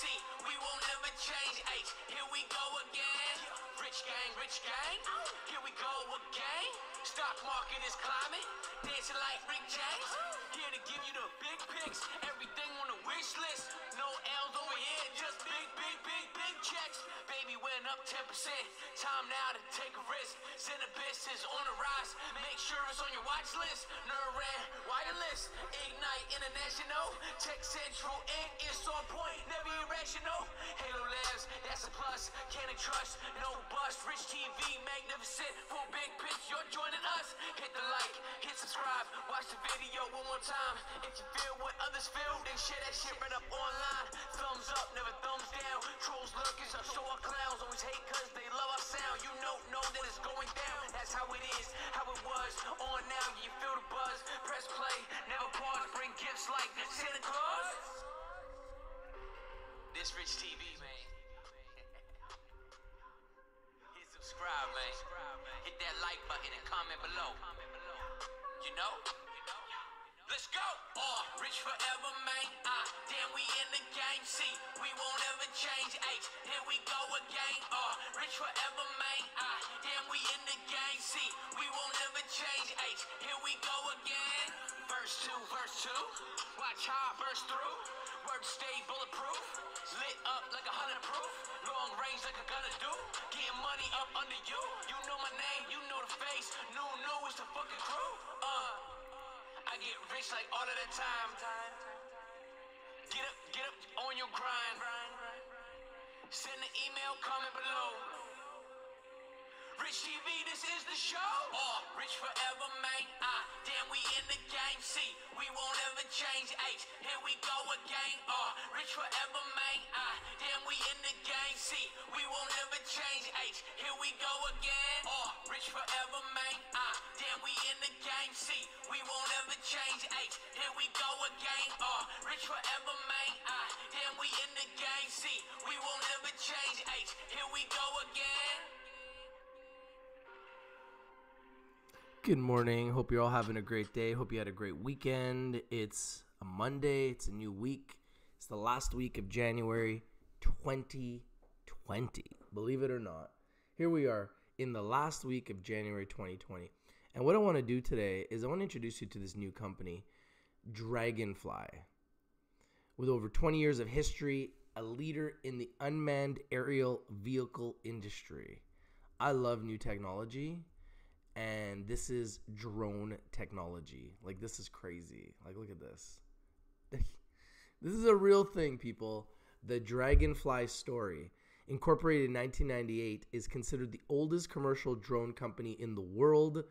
C, we won't ever change. H, here we go again. Rich gang, here we go again. Stock market is climbing, dancing like Rick James. Here to give you the big picks, everything on the wish list. No L's over here, just big checks. Baby went up 10%, time now to take a risk. Cinnabis is on the rise, make sure it's on your watch list. Neuran, wireless, Ignite International. Tech Central Inc. is on point, never irrational. Halo Labs, that's a plus, can't trust, no bust. Rich TV, magnificent, full big pitch, you're joining us. Hit the like, hit subscribe, watch the video one more time. If you feel what others feel, then share that shit right up online. Thumbs up, never thumbs down. Trolls lurking, so our clowns always hate cause they love our sound. You know that it's going down, that's how it is, how it was. On now, you feel the buzz, press play, never pause, bring gifts like Santa Claus. This Rich TV, man. Hit subscribe, man. Hit that like button and comment below. You know? Let's go! Rich forever, man. Damn, we in the game. C, we won't ever change. H, here we go again. Rich forever, man. Damn, we in the game. C, we won't ever change. H, here we go again. Verse 2. Watch how I burst through. Words stay bulletproof. Lit up like 100 proof. Long range like a gunna do. Getting money up under you. You know my name, you know the face. No, it's the fucking crew. I get rich like all of the time. Get up on your grind. Send an email, comment below. Rich TV, this is the show. Rich forever, man. Damn, we in the game. C, we won't ever change. H, here we go again. Rich forever, man. Damn, we in the game. C, we won't ever change. H, here we go again. Rich forever, man. Damn, we in the game. C, we won't ever change. H, here we go again. Rich forever, man. Damn, we in the game. C, we won't ever change. H, here we go again. Good morning. Hope you're all having a great day. Hope you had a great weekend. It's a Monday. It's a new week. It's the last week of January 2020. Believe it or not. Here we are in the last week of January 2020. And what I want to do today is I want to introduce you to this new company, Draganfly. With over 20 years of history, a leader in the unmanned aerial vehicle industry. I love new technology. And this is drone technology. Like, this is crazy. Like, look at this. This is a real thing, people. The Draganfly story, incorporated in 1998, is considered the oldest commercial drone company in the world.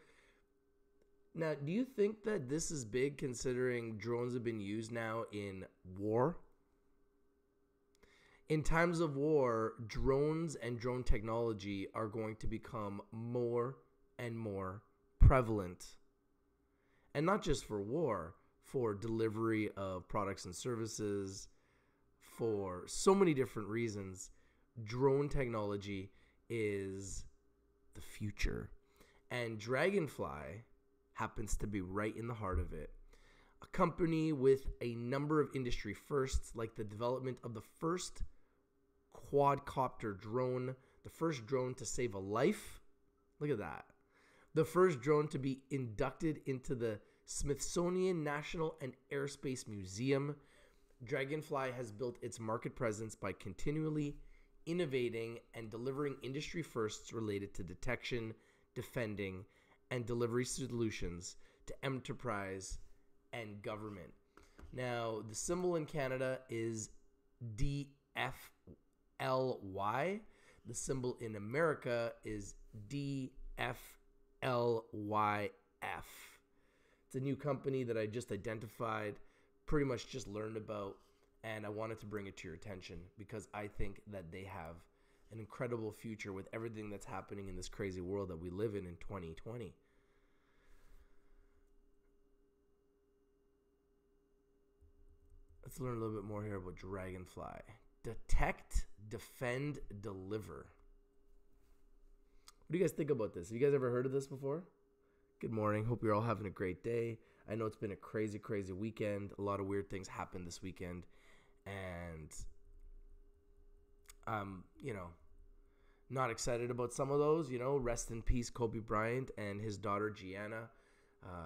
Now, do you think that this is big considering drones have been used now in war? In times of war, drones and drone technology are going to become more and more prevalent. And not just for war, for delivery of products and services, for so many different reasons. Drone technology is the future. And Draganfly happens to be right in the heart of it. A company with a number of industry firsts, like the development of the first quadcopter drone, the first drone to save a life. Look at that. The first drone to be inducted into the Smithsonian National and Airspace Museum. Draganfly has built its market presence by continually innovating and delivering industry firsts related to detection, defending, and delivery solutions to enterprise and government. Now, the symbol in Canada is DFLY. The symbol in America is DFLYF. It's a new company that I just identified, pretty much just learned about, and I wanted to bring it to your attention because I think that they have an incredible future with everything that's happening in this crazy world that we live in 2020. Let's learn a little bit more here about Draganfly. Detect, defend, deliver. What do you guys think about this? Have you guys ever heard of this before? Good morning. Hope you're all having a great day. I know it's been a crazy, crazy weekend. A lot of weird things happened this weekend. And You know, not excited about some of those. You know, rest in peace, Kobe Bryant and his daughter Gianna.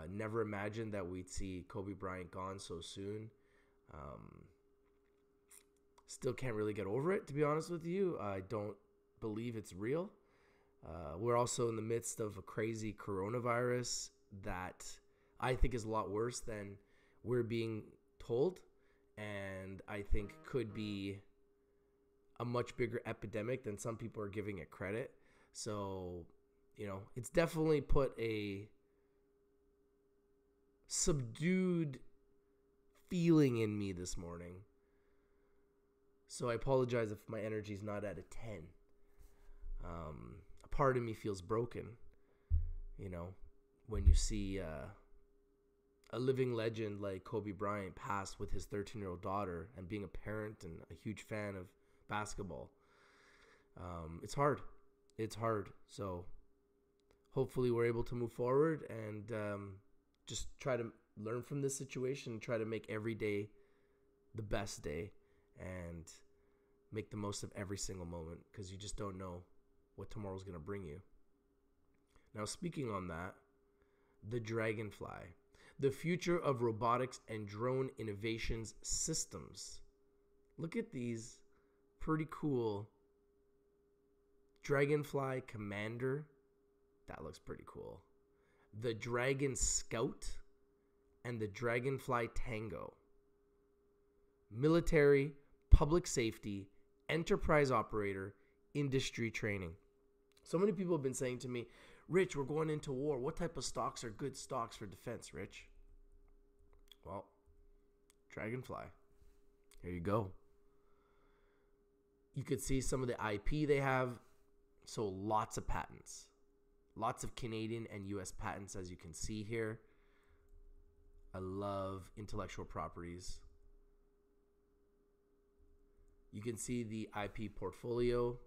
Never imagined that we'd see Kobe Bryant gone so soon. Still can't really get over it, to be honest with you. I don't believe it's real. We're also in the midst of a crazy coronavirus that I think is a lot worse than we're being told, and I think could be a much bigger epidemic than some people are giving it credit. So, you know, it's definitely put a subdued feeling in me this morning. So I apologize if my energy's not at a 10. A part of me feels broken, you know, when you see a living legend like Kobe Bryant pass with his 13-year-old daughter, and being a parent and a huge fan of basketball. It's hard. It's hard. So hopefully we're able to move forward and just try to learn from this situation and try to make every day the best day and make the most of every single moment, because you just don't know what tomorrow's going to bring you. Now, speaking on that, the Draganfly, the future of robotics and drone innovations systems. Look at these pretty cool Draganfly Commander. That looks pretty cool. The Dragon Scout and the Draganfly Tango. Military, public safety, enterprise operator, industry training. So many people have been saying to me, Rich, we're going into war. What type of stocks are good stocks for defense, Rich? Well, Draganfly. Here you go. You could see some of the IP they have. So lots of patents. Lots of Canadian and US patents, as you can see here. I love intellectual properties. You can see the IP portfolio.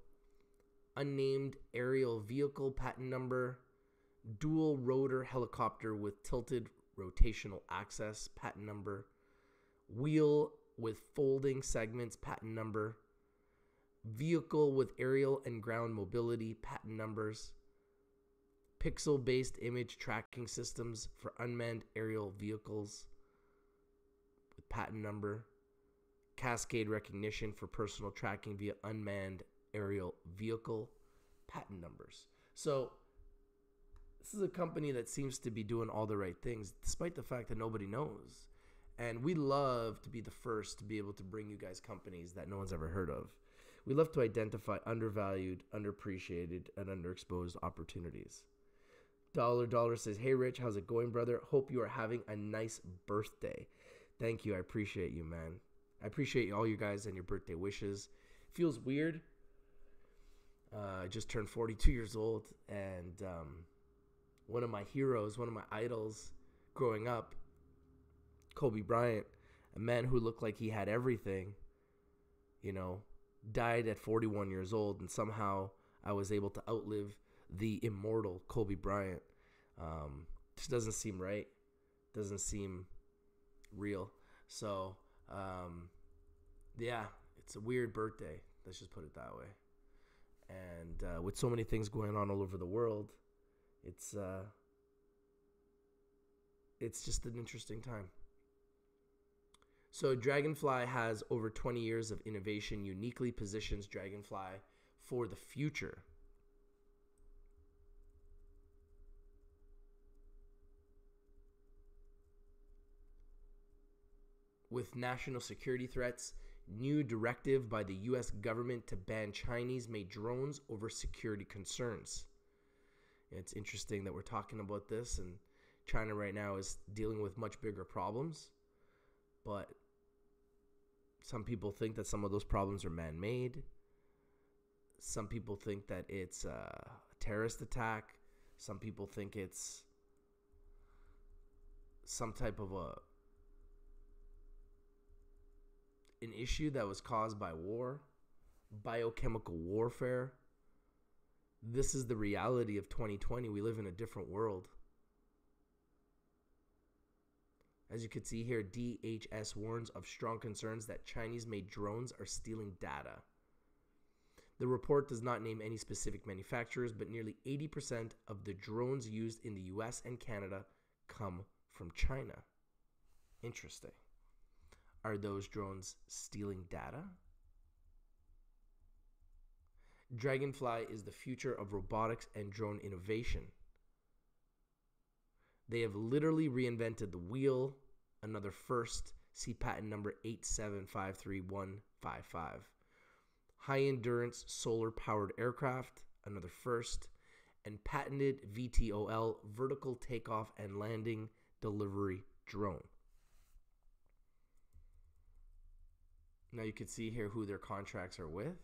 Unnamed aerial vehicle patent number. Dual rotor helicopter with tilted rotational axis patent number. Wheel with folding segments patent number. Vehicle with aerial and ground mobility patent numbers. Pixel-based image tracking systems for unmanned aerial vehicles with patent number. Cascade recognition for personal tracking via unmanned aerial vehicle patent numbers. So this is a company that seems to be doing all the right things, despite the fact that nobody knows. And we love to be the first to be able to bring you guys companies that no one's ever heard of. We love to identify undervalued, underappreciated, and underexposed opportunities. Dollar says, hey, Rich, how's it going, brother? Hope you are having a nice birthday. Thank you. I appreciate you, man. I appreciate all you guys and your birthday wishes. Feels weird. I just turned 42 years old, and one of my heroes, one of my idols growing up, Kobe Bryant, a man who looked like he had everything, you know, died at 41 years old, and somehow I was able to outlive the immortal Kobe Bryant. Just doesn't seem right. Doesn't seem real. So, yeah, it's a weird birthday. Let's just put it that way. And with so many things going on all over the world, it's just an interesting time. So Draganfly has over 20 years of innovation, uniquely positions Draganfly for the future. With national security threats, new directive by the U.S. government to ban Chinese-made drones over security concerns. It's interesting that we're talking about this, and China right now is dealing with much bigger problems. But some people think that some of those problems are man-made. Some people think that it's a terrorist attack. Some people think it's some type of an issue that was caused by war, biochemical warfare. This is the reality of 2020. We live in a different world. As you can see here, DHS warns of strong concerns that Chinese-made drones are stealing data. The report does not name any specific manufacturers, but nearly 80% of the drones used in the US and Canada come from China. Interesting. Are those drones stealing data? Draganfly is the future of robotics and drone innovation. They have literally reinvented the wheel, another first. See patent number 8753155. High-endurance solar-powered aircraft, another first. And patented VTOL, vertical takeoff and landing delivery drone. Now you can see here who their contracts are with,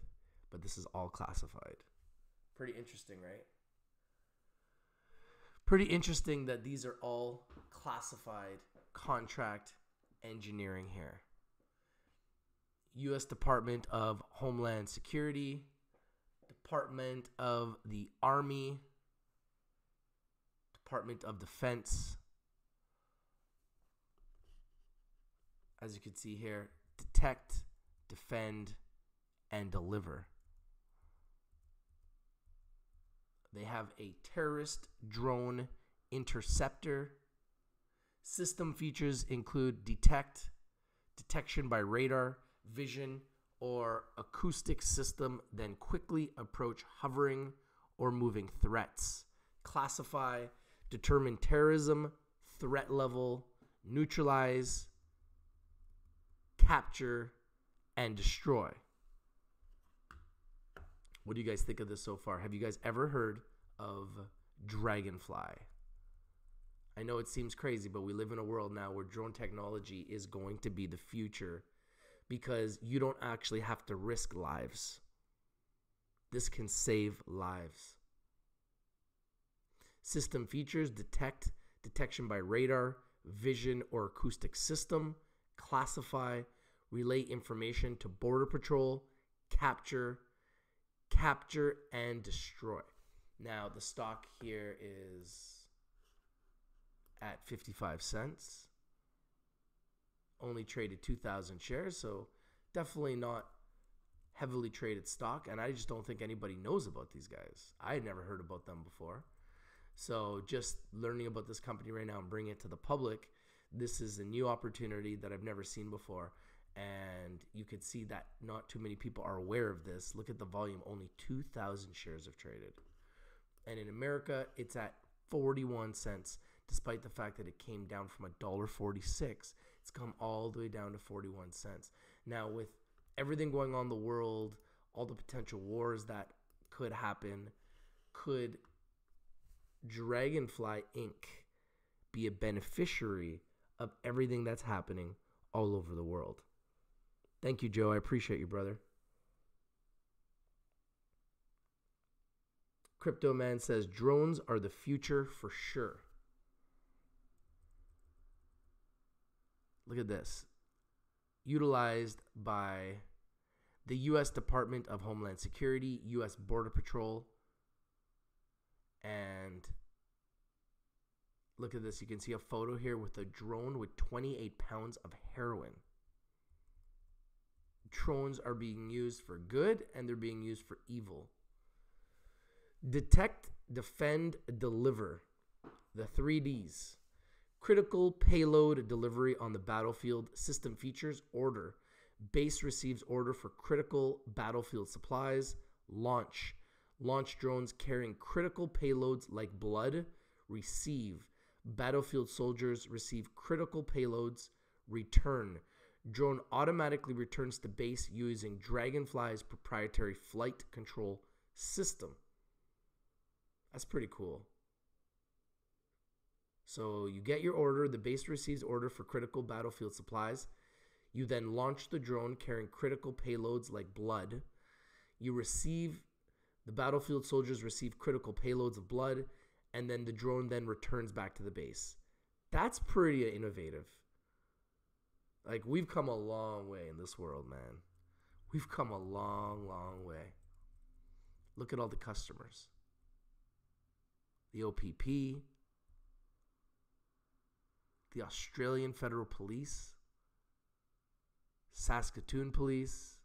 but this is all classified. Pretty interesting, right? Pretty interesting that these are all classified contract engineering here. U.S. Department of Homeland Security, Department of the Army, Department of Defense. As you can see here, detect, defend, and deliver. They have a terrorist drone interceptor. System features include detection by radar, vision, or acoustic system, then quickly approach hovering or moving threats. Classify, determine terrorism, threat level, neutralize, capture, and destroy. What do you guys think of this so far? Have you guys ever heard of Draganfly? I know it seems crazy, but we live in a world now where drone technology is going to be the future because you don't actually have to risk lives. This can save lives. System features: detection by radar, vision or acoustic system, classify, relay information to border patrol, capture and destroy. Now the stock here is at 55 cents. Only traded 2,000 shares, so definitely not heavily traded stock, and I just don't think anybody knows about these guys. I had never heard about them before. So just learning about this company right now and bringing it to the public, this is a new opportunity that I've never seen before. And you could see that not too many people are aware of this. Look at the volume. Only 2,000 shares have traded. And in America, it's at 41 cents, despite the fact that it came down from $1.46. It's come all the way down to 41 cents. Now, with everything going on in the world, all the potential wars that could happen, could Draganfly Inc. be a beneficiary of everything that's happening all over the world? Thank you, Joe. I appreciate you, brother. Crypto Man says drones are the future for sure. Look at this. Utilized by the U.S. Department of Homeland Security, U.S. Border Patrol, and look at this. You can see a photo here with a drone with 28 pounds of heroin. Drones are being used for good and they're being used for evil. Detect, defend, deliver. The 3Ds. Critical payload delivery on the battlefield. System features: order. Base receives order for critical battlefield supplies. Launch. Launch drones carrying critical payloads like blood. Receive. Battlefield soldiers receive critical payloads. Return. Drone automatically returns to base using Draganfly's proprietary flight control system. That's pretty cool. So you get your order. The base receives order for critical battlefield supplies. You then launch the drone carrying critical payloads like blood. The battlefield soldiers receive critical payloads of blood, and then the drone then returns back to the base. That's pretty innovative. Like, we've come a long way in this world, man. We've come a long, long way. Look at all the customers. The OPP, the Australian Federal Police, Saskatoon Police.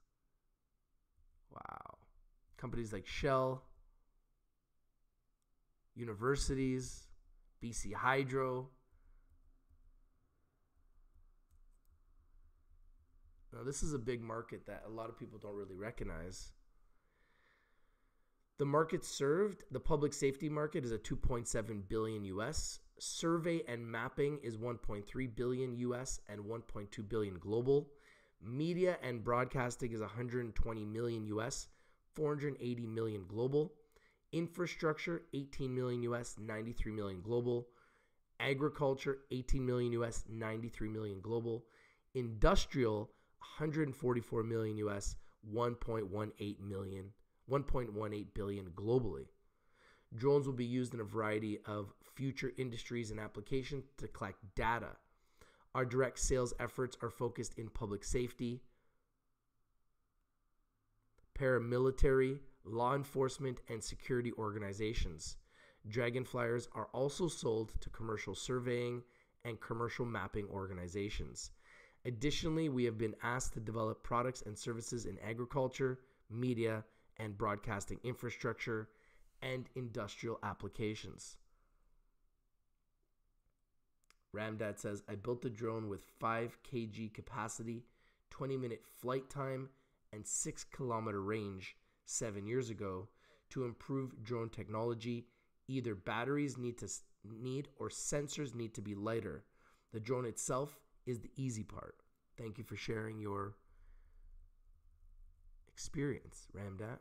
Wow. Companies like Shell, universities, BC Hydro. Now, this is a big market that a lot of people don't really recognize. The market served, the public safety market is a 2.7 billion US. Survey and mapping is 1.3 billion US and 1.2 billion global. Media and broadcasting is 120 million US, 480 million global. Infrastructure, 18 million US, 93 million global. Agriculture, 18 million US, 93 million global. Industrial, 144 million US, 1.18 billion globally. Drones will be used in a variety of future industries and applications to collect data. Our direct sales efforts are focused in public safety, paramilitary, law enforcement, and security organizations. Draganflyers are also sold to commercial surveying and commercial mapping organizations. Additionally, we have been asked to develop products and services in agriculture, media, and broadcasting infrastructure, and industrial applications. Ramdad says, I built a drone with 5 kg capacity, 20-minute flight time, and 6-kilometer range 7 years ago. To improve drone technology, either batteries need or sensors need to be lighter. The drone itself is the easy part. Thank you for sharing your experience, Ramdat.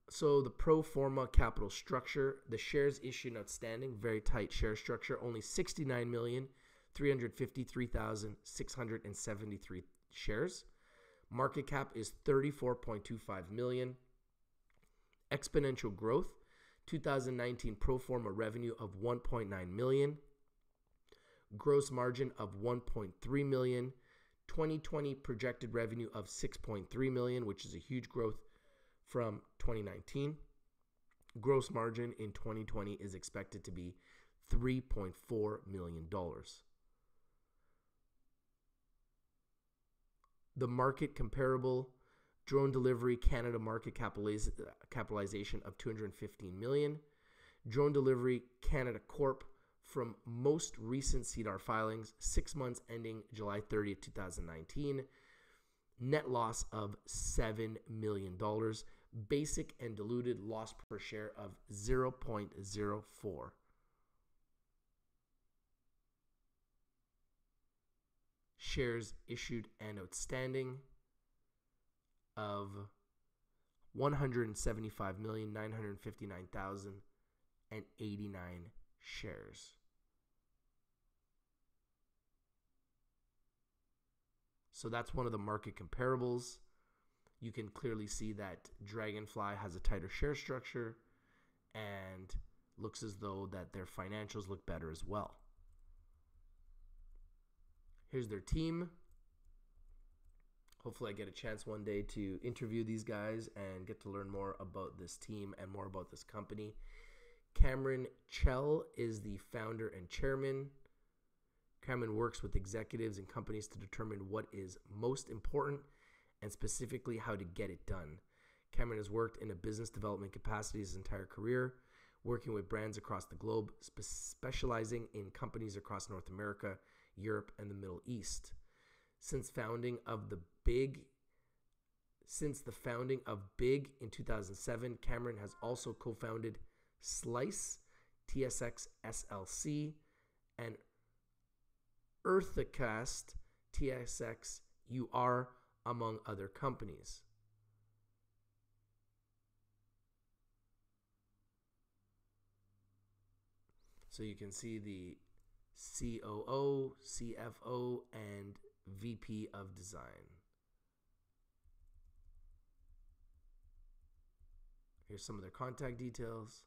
So the pro forma capital structure, the shares issued and outstanding, very tight share structure, only 69,353,673 shares. Market cap is 34.25 million. Exponential growth, 2019 pro forma revenue of 1.9 million. Gross margin of 1.3 million. 2020 projected revenue of 6.3 million, which is a huge growth from 2019. Gross margin in 2020 is expected to be $3.4 million. The market comparable drone delivery Canada market capitalization of 215 million. Drone delivery Canada Corp from most recent CDR filings, 6 months ending July 30th, 2019. Net loss of $7 million. Basic and diluted loss per share of 0.04. Shares issued and outstanding of 175,959,089 shares. So that's one of the market comparables. You can clearly see that Draganfly has a tighter share structure and looks as though that their financials look better as well. Here's their team. Hopefully I get a chance one day to interview these guys and get to learn more about this team and more about this company. Cameron Chell is the founder and chairman. Cameron works with executives and companies to determine what is most important and specifically how to get it done. Cameron has worked in a business development capacity his entire career, working with brands across the globe, specializing in companies across North America, Europe, and the Middle East. Since the founding of Big in 2007, Cameron has also co-founded Slice, TSX SLC, and Earthacast, TSX UR, among other companies. So you can see the COO, CFO, and VP of Design. Here's some of their contact details.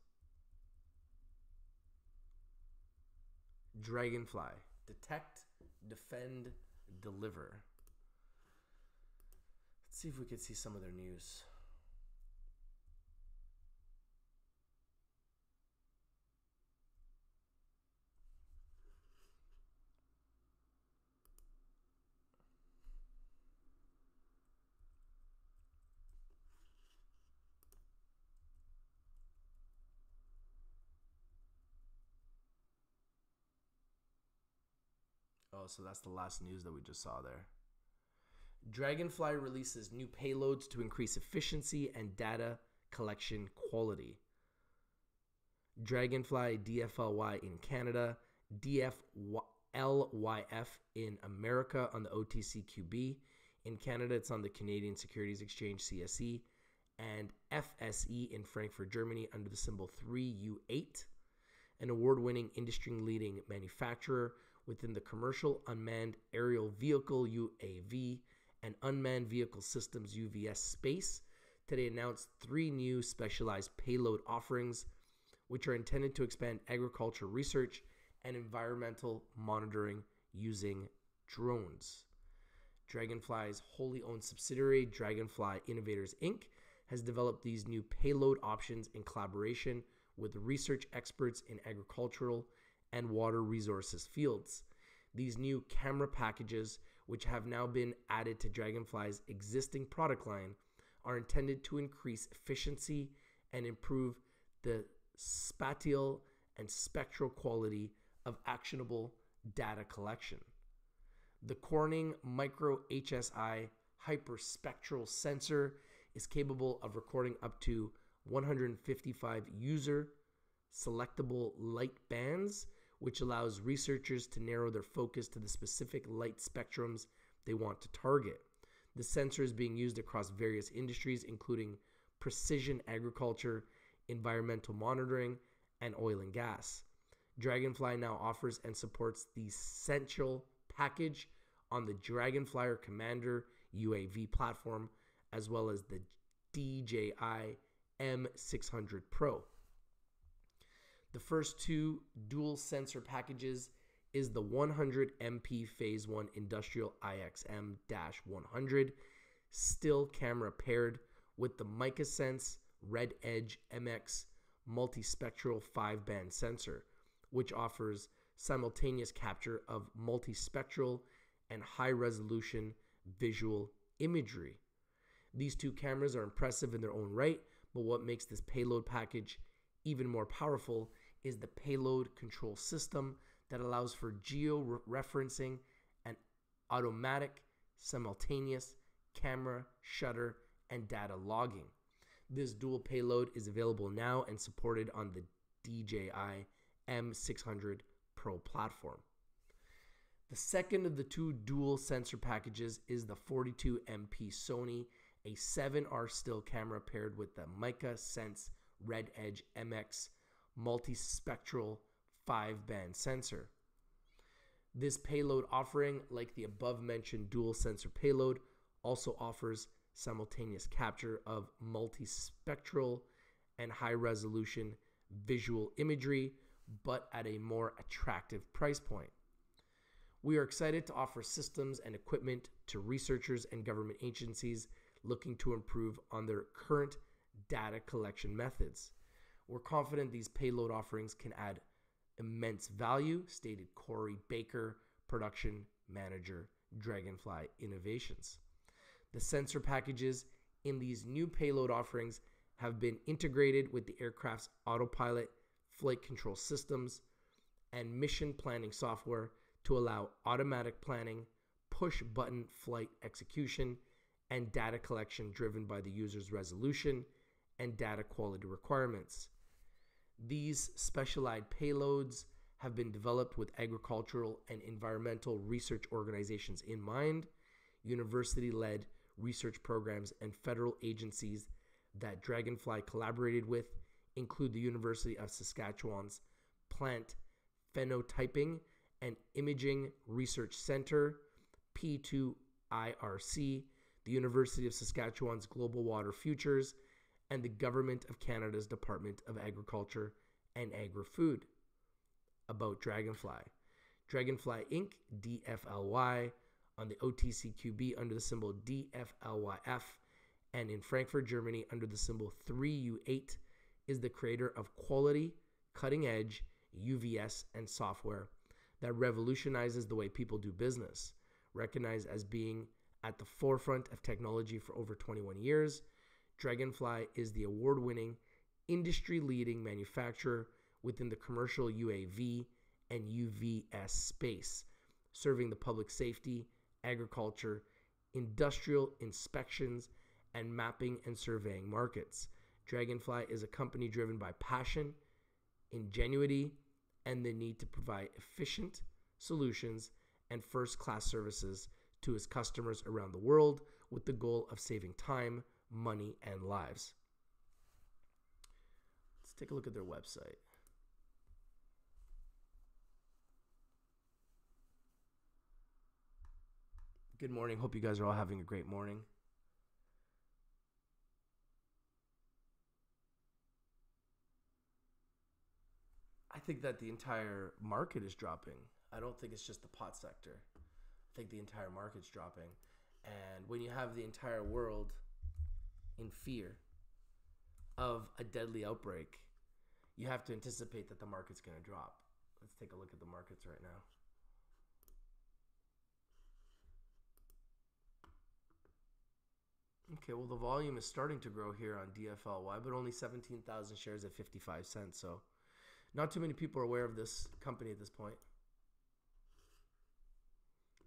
Draganfly, detect, defend, deliver. Let's see if we could see some of their news. Oh, so that's the last news that we just saw there. Draganfly releases new payloads to increase efficiency and data collection quality. Draganfly DFLY in Canada, DFLYF in America on the OTCQB. In Canada, it's on the Canadian Securities Exchange CSE, and FSE in Frankfurt, Germany under the symbol 3U8, an award-winning industry-leading manufacturer within the commercial unmanned aerial vehicle UAV and unmanned vehicle systems UVS space. Today announced 3 new specialized payload offerings, which are intended to expand agriculture research and environmental monitoring using drones. Draganfly's wholly owned subsidiary, Draganfly Innovators Inc., has developed these new payload options in collaboration with research experts in agricultural and water resources fields. These new camera packages, which have now been added to Draganfly's existing product line, are intended to increase efficiency and improve the spatial and spectral quality of actionable data collection. The Corning Micro HSI hyperspectral sensor is capable of recording up to 155 user selectable light bands, which allows researchers to narrow their focus to the specific light spectrums they want to target. The sensor is being used across various industries, including precision agriculture, environmental monitoring, and oil and gas. Draganfly now offers and supports the Essential package on the Draganflyer Commander UAV platform, as well as the DJI M600 Pro. The first 2 dual sensor packages is the 100 MP Phase 1 Industrial IXM-100 still camera paired with the MicaSense Red Edge MX multispectral 5-band sensor, which offers simultaneous capture of multispectral and high-resolution visual imagery. These 2 cameras are impressive in their own right, but what makes this payload package even more powerful is the payload control system that allows for geo-referencing and automatic simultaneous camera shutter and data logging. This dual payload is available now and supported on the DJI M600 Pro platform. The second of the 2 dual sensor packages is the 42 MP Sony, a 7R still camera paired with the MicaSense Red Edge MX multispectral 5-band sensor. This payload offering, like the above-mentioned dual sensor payload, also offers simultaneous capture of multispectral and high-resolution visual imagery, but at a more attractive price point. We are excited to offer systems and equipment to researchers and government agencies looking to improve on their current data collection methods. We're confident these payload offerings can add immense value, stated Corey Baker, Production Manager, Draganfly Innovations. The sensor packages in these new payload offerings have been integrated with the aircraft's autopilot, flight control systems, and mission planning software to allow automatic planning, push-button flight execution, and data collection driven by the user's resolution and data quality requirements. These specialized payloads have been developed with agricultural and environmental research organizations in mind, university-led research programs and federal agencies that Draganfly collaborated with include the University of Saskatchewan's Plant Phenotyping and Imaging Research Center, P2IRC, the University of Saskatchewan's Global Water Futures, and the Government of Canada's Department of Agriculture and Agri-Food. About Draganfly. Draganfly Inc., DFLY, on the OTCQB under the symbol DFLYF, and in Frankfurt, Germany under the symbol 3U8, is the creator of quality, cutting-edge UVS and software that revolutionizes the way people do business. Recognized as being at the forefront of technology for over 21 years, Draganfly is the award-winning, industry-leading manufacturer within the commercial UAV and UVS space, serving the public safety, agriculture, industrial inspections, and mapping and surveying markets. Draganfly is a company driven by passion, ingenuity, and the need to provide efficient solutions and first-class services to its customers around the world with the goal of saving time, money, and lives. Let's take a look at their website. Good morning. Hope you guys are all having a great morning. I think that the entire market is dropping. I don't think it's just the pot sector. I think the entire market's dropping. And when you have the entire world in fear of a deadly outbreak, you have to anticipate that the market's going to drop. Let's take a look at the markets right now. Okay, well, the volume is starting to grow here on DFLY, but only 17,000 shares at 55 cents. So not too many people are aware of this company at this point.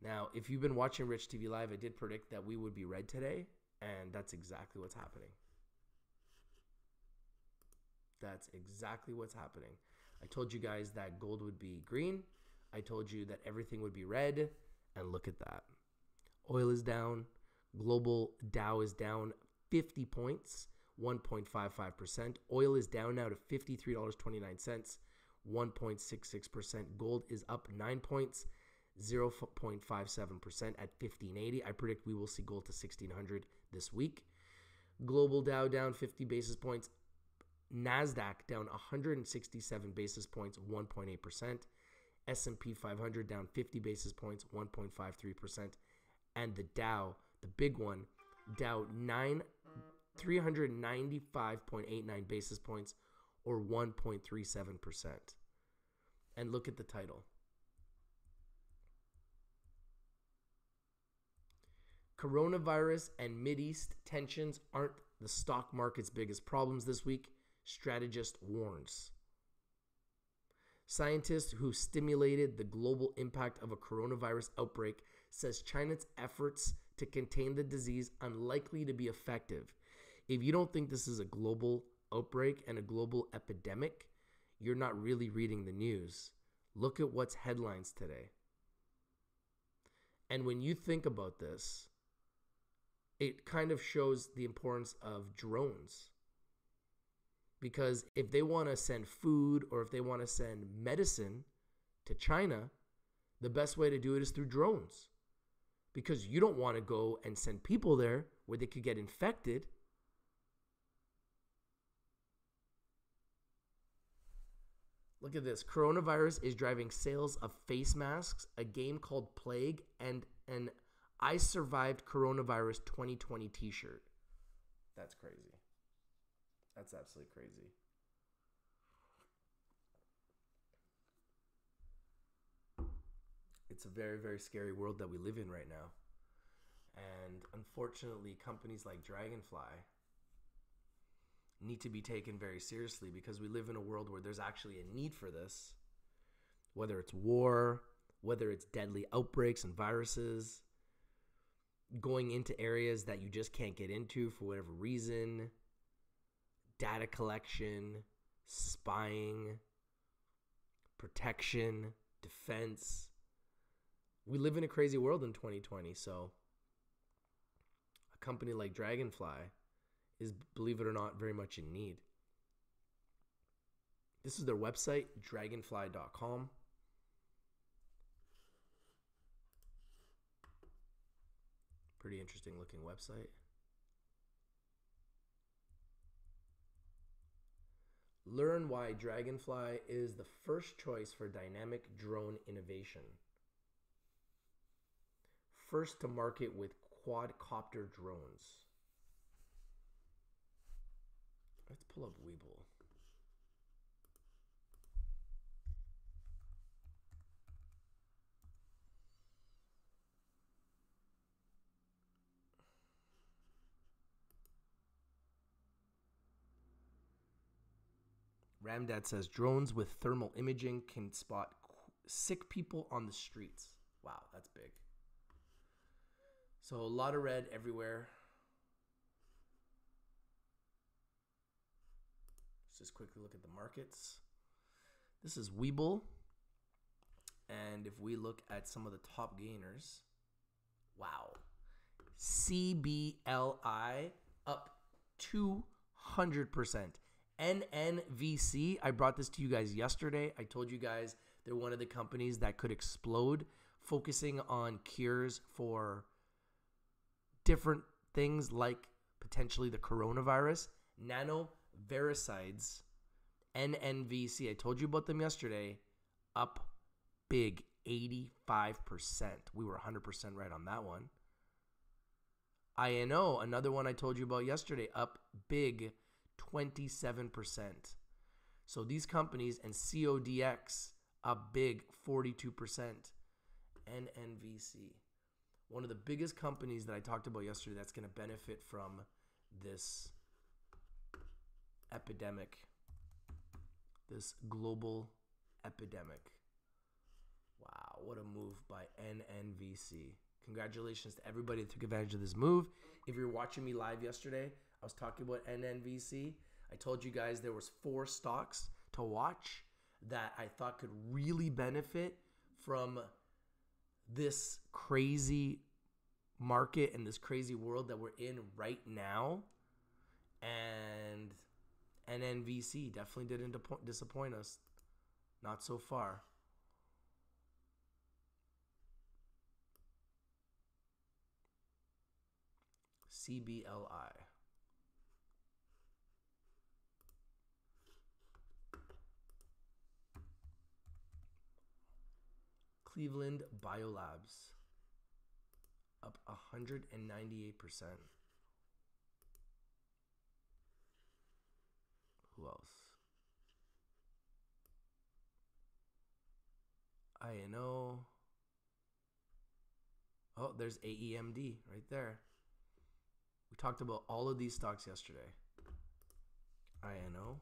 Now, if you've been watching Rich TV Live, I did predict that we would be red today, and that's exactly what's happening. That's exactly what's happening. I told you guys that gold would be green. I told you that everything would be red, and look at that. Oil is down. Global Dow is down 50 points, 1.55%. Oil is down now to $53.29, 1.66%. Gold is up 9 points, 0.57% at 1580. I predict we will see gold to 1600 this week. Global Dow down 50 basis points. NASDAQ down 167 basis points, 1.8%. S&P 500 down 50 basis points, 1.53%. And the Dow, the big one, Dow 395.89 basis points, or 1.37%. And look at the title. Coronavirus and Mideast tensions aren't the stock market's biggest problems this week, strategist warns. Scientists who stimulated the global impact of a coronavirus outbreak says China's efforts to contain the disease unlikely to be effective. If you don't think this is a global outbreak and a global epidemic, you're not really reading the news. Look at what's headlines today. And when you think about this, it kind of shows the importance of drones. Because if they want to send food or if they want to send medicine to China, the best way to do it is through drones. Because you don't want to go and send people there where they could get infected. Look at this. Coronavirus is driving sales of face masks, a game called Plague, and an I Survived Coronavirus 2020 t-shirt. That's crazy. That's absolutely crazy. It's a very, very scary world that we live in right now. And unfortunately, companies like Draganfly need to be taken very seriously because we live in a world where there's actually a need for this. Whether it's war, whether it's deadly outbreaks and viruses, going into areas that you just can't get into for whatever reason, data collection, spying, protection, defense. We live in a crazy world in 2020, so a company like Draganfly is, believe it or not, very much in need. This is their website, draganfly.com. Pretty interesting looking website. Learn why Draganfly is the first choice for dynamic drone innovation. First to market with quadcopter drones. Let's pull up Weeble. Ramdad says drones with thermal imaging can spot sick people on the streets. Wow, that's big. So a lot of red everywhere. Let's just quickly look at the markets. This is Webull. And if we look at some of the top gainers, wow. CBLI up 200%. NNVC, I brought this to you guys yesterday. I told you guys they're one of the companies that could explode, focusing on cures for different things like potentially the coronavirus. Nanoviricides, NNVC, I told you about them yesterday, up big, 85%. We were 100% right on that one. INO, another one I told you about yesterday, up big, 27%. So these companies, and CODX, up big, 42%. NNVC, one of the biggest companies that I talked about yesterday that's going to benefit from this epidemic, this global epidemic. Wow, what a move by NNVC. Congratulations to everybody that took advantage of this move. If you're watching me live yesterday, I was talking about NNVC. I told you guys there was 4 stocks to watch that I thought could really benefit from this crazy market and this crazy world that we're in right now. And NNVC definitely didn't disappoint us. Not so far. CBLI. Cleveland Biolabs up 198%. Who else? INO. Oh, there's AEMD right there. We talked about all of these stocks yesterday. INO.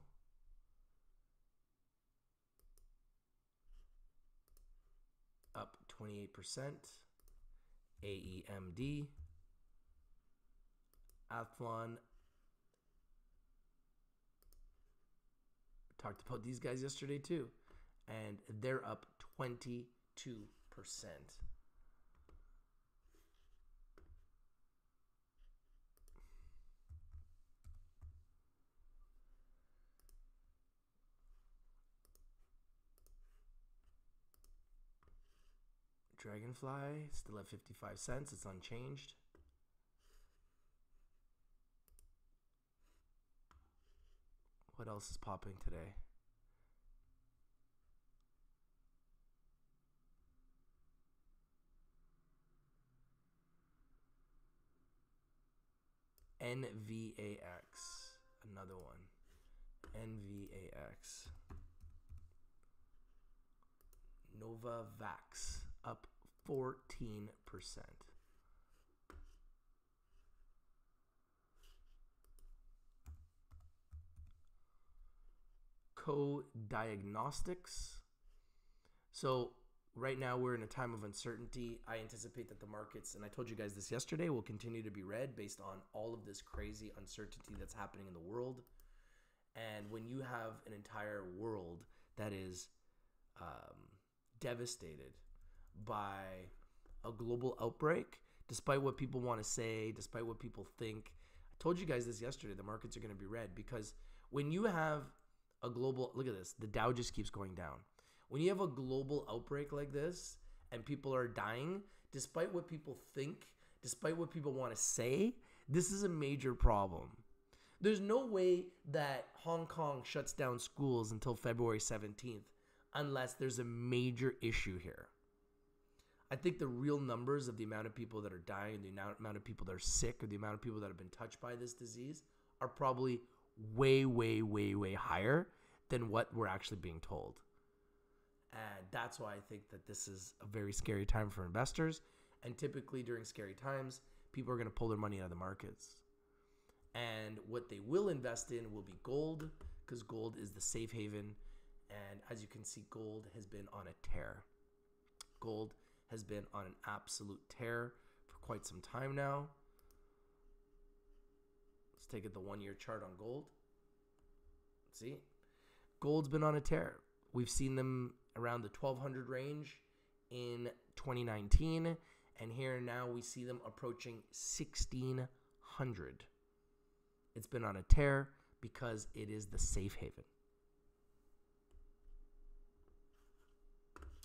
Up 28%. AEMD. Athlon. Talked about these guys yesterday too. And they're up 22%. Draganfly still at 55 cents. It's unchanged. What else is popping today? NVAX. Another one. NVAX. Novavax up 14%. Co-diagnostics. So right now we're in a time of uncertainty. I anticipate that the markets, and I told you guys this yesterday, will continue to be red based on all of this crazy uncertainty that's happening in the world. And when you have an entire world that is devastated by a global outbreak, despite what people want to say, despite what people think, I told you guys this yesterday, the markets are going to be red because when you have a global, look at this, the Dow just keeps going down. When you have a global outbreak like this and people are dying, despite what people think, despite what people want to say, this is a major problem. There's no way that Hong Kong shuts down schools until February 17th unless there's a major issue here. I think the real numbers of the amount of people that are dying, the amount of people that are sick, or the amount of people that have been touched by this disease are probably way, way, way, way higher than what we're actually being told. And that's why I think that this is a very scary time for investors. And typically during scary times, people are going to pull their money out of the markets. And what they will invest in will be gold, because gold is the safe haven. And as you can see, gold has been on a tear. Gold has been on an absolute tear for quite some time now. Let's take it the 1-year chart on gold. See, gold's been on a tear. We've seen them around the 1200 range in 2019, and here now we see them approaching 1600. It's been on a tear because it is the safe haven.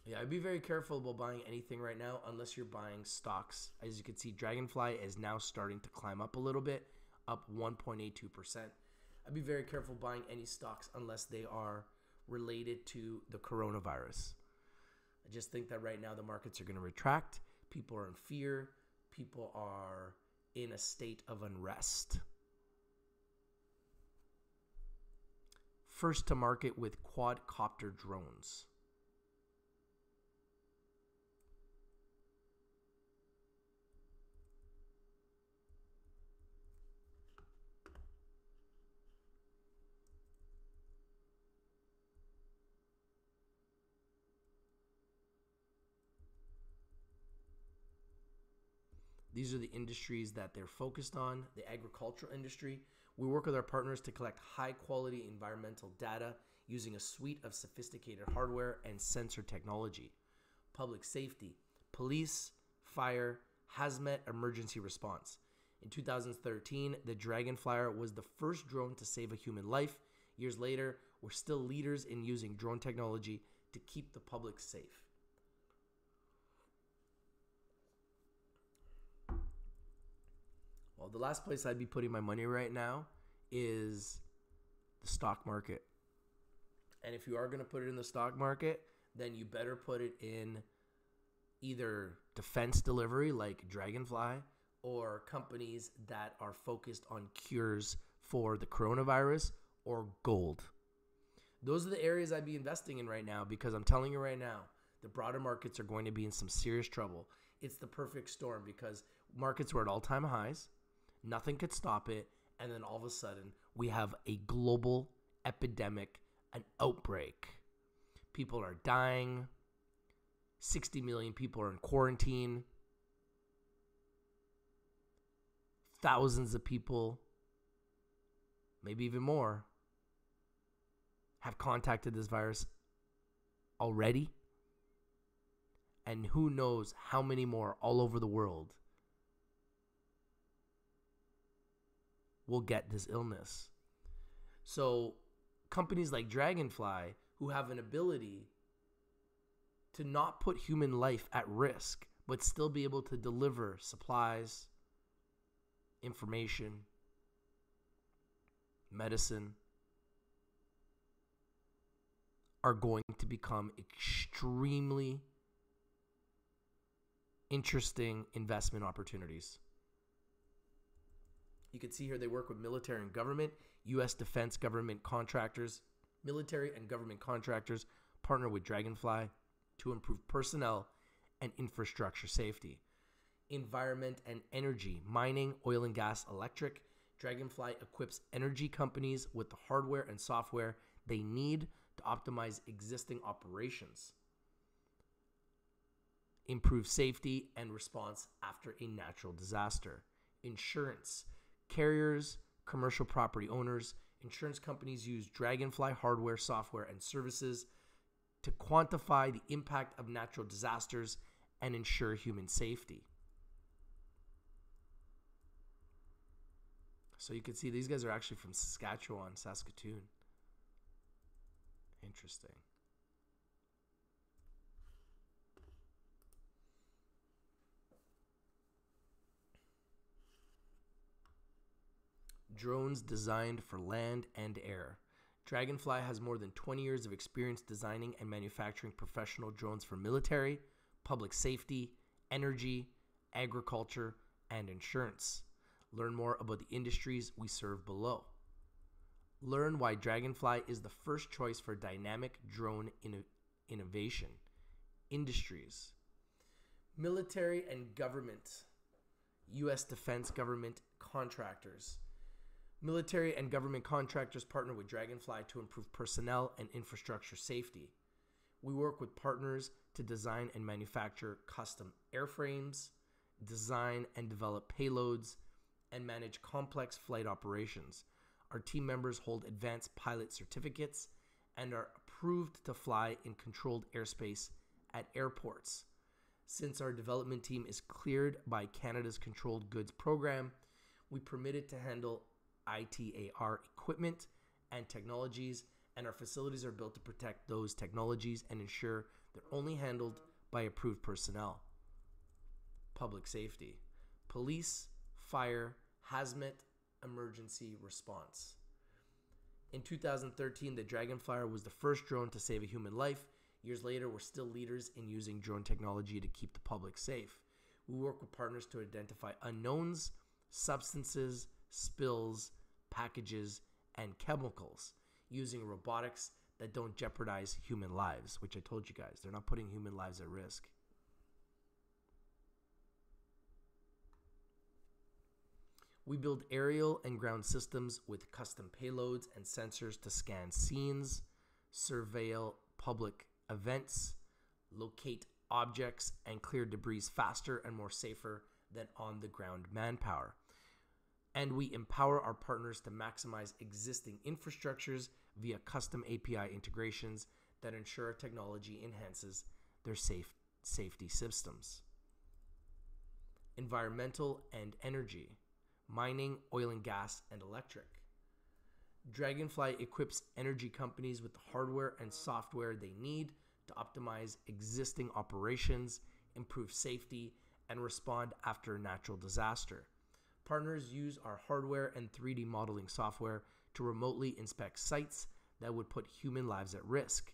Yeah, I'd be very careful about buying anything right now unless you're buying stocks. As you can see, Draganfly is now starting to climb up a little bit, up 1.82%. I'd be very careful buying any stocks unless they are related to the coronavirus. I just think that right now the markets are going to retract. People are in fear. People are in a state of unrest. First to market with quadcopter drones. These are the industries that they're focused on. The agricultural industry. We work with our partners to collect high-quality environmental data using a suite of sophisticated hardware and sensor technology. Public safety, police, fire, hazmat, emergency response. In 2013, the Draganflyer was the first drone to save a human life. Years later, we're still leaders in using drone technology to keep the public safe. Well, the last place I'd be putting my money right now is the stock market. And if you are going to put it in the stock market, then you better put it in either defense delivery like Draganfly or companies that are focused on cures for the coronavirus or gold. Those are the areas I'd be investing in right now because I'm telling you right now, the broader markets are going to be in some serious trouble. It's the perfect storm because markets were at all-time highs. Nothing could stop it. And then all of a sudden, we have a global epidemic, an outbreak. People are dying. 60 million people are in quarantine. Thousands of people, maybe even more, have contacted this virus already. And who knows how many more all over the world will get this illness. So companies like Draganfly, who have an ability to not put human life at risk, but still be able to deliver supplies, information, medicine, are going to become extremely interesting investment opportunities. You can see here they work with military and government, U.S. defense government contractors. Military and government contractors partner with Draganfly to improve personnel and infrastructure safety. Environment and energy, mining, oil and gas, electric. Draganfly equips energy companies with the hardware and software they need to optimize existing operations, improve safety and response after a natural disaster. Insurance. Carriers, commercial property owners, insurance companies use Draganfly hardware, software, and services to quantify the impact of natural disasters and ensure human safety. So you can see these guys are actually from Saskatchewan, Saskatoon. Interesting. Drones designed for land and air. Draganfly has more than 20 years of experience designing and manufacturing professional drones for military, public safety, energy, agriculture, and insurance. Learn more about the industries we serve below. Learn why Draganfly is the first choice for dynamic drone innovation. Industries. Military and government. U.S. defense government contractors. Military and government contractors partner with Draganfly to improve personnel and infrastructure safety. We work with partners to design and manufacture custom airframes, design and develop payloads, and manage complex flight operations. Our team members hold advanced pilot certificates and are approved to fly in controlled airspace at airports. Since our development team is cleared by Canada's Controlled Goods Program, we permitted to handle ITAR equipment and technologies, and our facilities are built to protect those technologies and ensure they're only handled by approved personnel. Public safety, police, fire, hazmat, emergency response. In 2013, the Draganflyer was the first drone to save a human life. Years later, we're still leaders in using drone technology to keep the public safe. We work with partners to identify unknowns, substances, spills, packages, and chemicals using robotics that don't jeopardize human lives, which I told you guys, they're not putting human lives at risk. We build aerial and ground systems with custom payloads and sensors to scan scenes, surveil public events, locate objects, and clear debris faster and more safer than on-the-ground manpower. And we empower our partners to maximize existing infrastructures via custom API integrations that ensure technology enhances their safety systems. Environmental and energy, mining, oil and gas, and electric. Draganfly equips energy companies with the hardware and software they need to optimize existing operations, improve safety, and respond after a natural disaster. Partners use our hardware and 3D modeling software to remotely inspect sites that would put human lives at risk.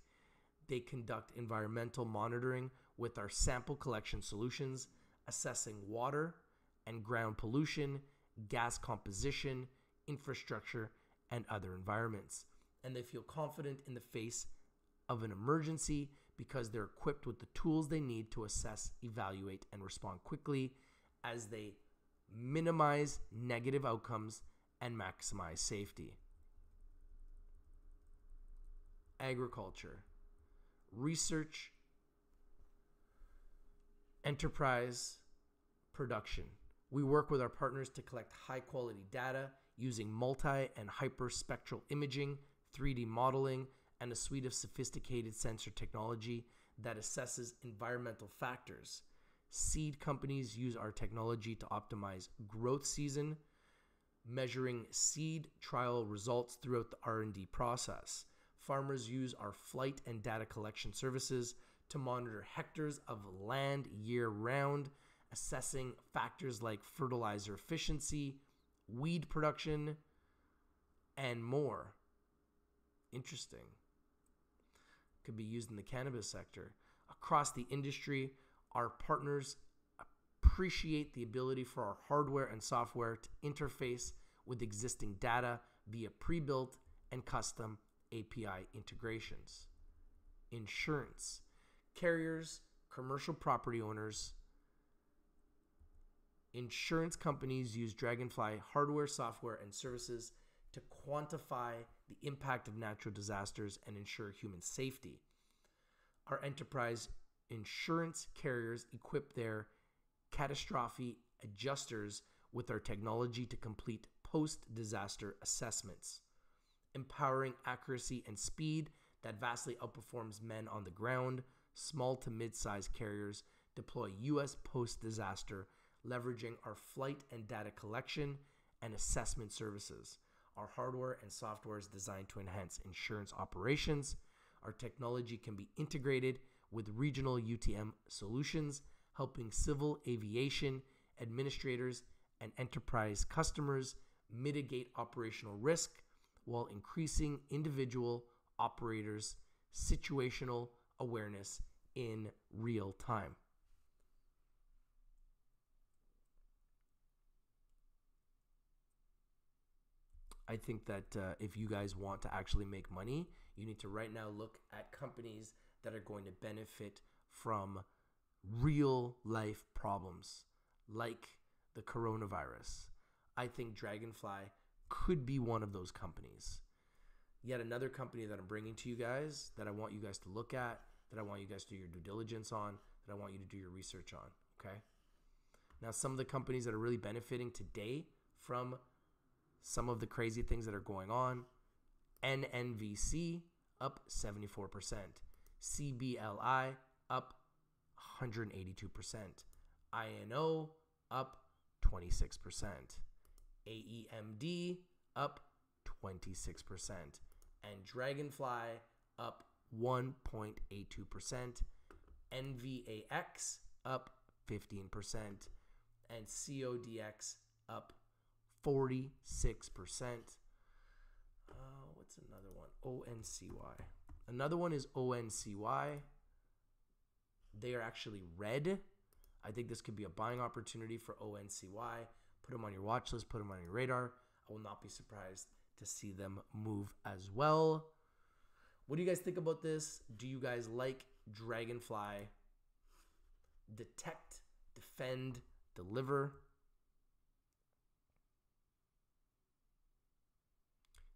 They conduct environmental monitoring with our sample collection solutions, assessing water and ground pollution, gas composition, infrastructure, and other environments. And they feel confident in the face of an emergency because they're equipped with the tools they need to assess, evaluate, and respond quickly as they minimize negative outcomes and maximize safety. Agriculture, research, enterprise, production. We work with our partners to collect high-quality data using multi- and hyperspectral imaging, 3D modeling, and a suite of sophisticated sensor technology that assesses environmental factors. Seed companies use our technology to optimize growth season, measuring seed trial results throughout the R&D process. Farmers use our flight and data collection services to monitor hectares of land year-round, assessing factors like fertilizer efficiency, weed production, and more. Interesting. Could be used in the cannabis sector. Across the industry, our partners appreciate the ability for our hardware and software to interface with existing data via pre-built and custom API integrations. Insurance. Carriers, commercial property owners, insurance companies use Draganfly hardware, software, and services to quantify the impact of natural disasters and ensure human safety. Our enterprise insurance carriers equip their catastrophe adjusters with our technology to complete post-disaster assessments, empowering accuracy and speed that vastly outperforms men on the ground. Small to mid-sized carriers deploy U.S. post-disaster, leveraging our flight and data collection and assessment services. Our hardware and software is designed to enhance insurance operations. Our technology can be integrated with regional UTM solutions, helping civil aviation administrators and enterprise customers mitigate operational risk while increasing individual operators' situational awareness in real time. I think that if you guys want to actually make money, you need to right now look at companies that are going to benefit from real life problems like the coronavirus. I think Draganfly could be one of those companies. Yet another company that I'm bringing to you guys that I want you guys to look at that I want you guys to do your due diligence on, that I want you to do your research on, okay? Now, some of the companies that are really benefiting today from some of the crazy things that are going on: NNVC up 74%, CBLI up 182%, INO up 26%, AEMD up 26%, and Draganfly up 1.82%, NVAX up 15%, and CODX up 46%. What's another one? ONCY. Another one is ONCY. They are actually red. I think this could be a buying opportunity for ONCY. Put them on your watch list. Put them on your radar. I will not be surprised to see them move as well. What do you guys think about this? Do you guys like Draganfly? Detect, defend, deliver.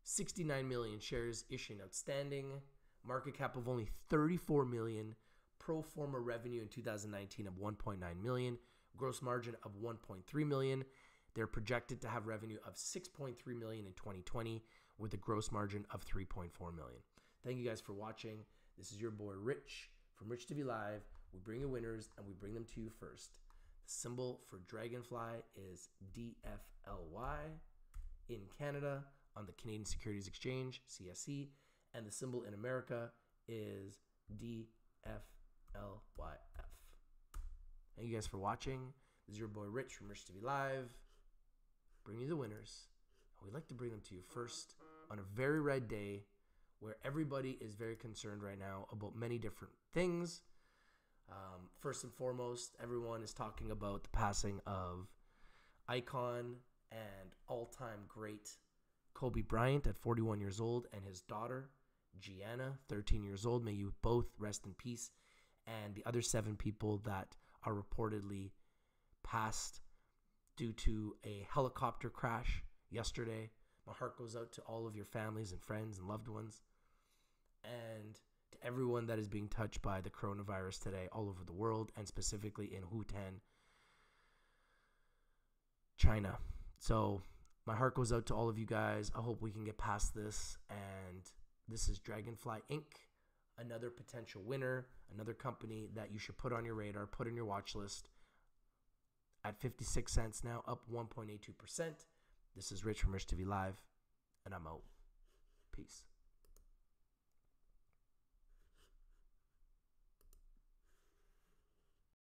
69 million shares issued outstanding. Market cap of only 34 million. Pro forma revenue in 2019 of 1.9 million. Gross margin of 1.3 million. They're projected to have revenue of 6.3 million in 2020 with a gross margin of 3.4 million. Thank you guys for watching. This is your boy Rich from Rich TV Live. We bring you winners and we bring them to you first. The symbol for Draganfly is DFLY in Canada on the Canadian Securities Exchange, CSE, and the symbol in America is DFLYF. Thank you guys for watching. This is your boy Rich from Rich TV Live. Bring you the winners. We'd like to bring them to you first on a very red day where everybody is very concerned right now about many different things. First and foremost, everyone is talking about the passing of icon and all-time great Kobe Bryant at 41 years old and his daughter, Gianna, 13 years old. May you both rest in peace. And the other 7 people that are reportedly passed due to a helicopter crash yesterday. My heart goes out to all of your families and friends and loved ones, and to everyone that is being touched by the coronavirus today all over the world, and specifically in Wuhan, China. So my heart goes out to all of you guys. I hope we can get past this. And this is Draganfly Inc., another potential winner, another company that you should put on your radar, put on your watch list. At 56 cents now, up 1.82%. This is Rich from Rich TV Live, and I'm out. Peace.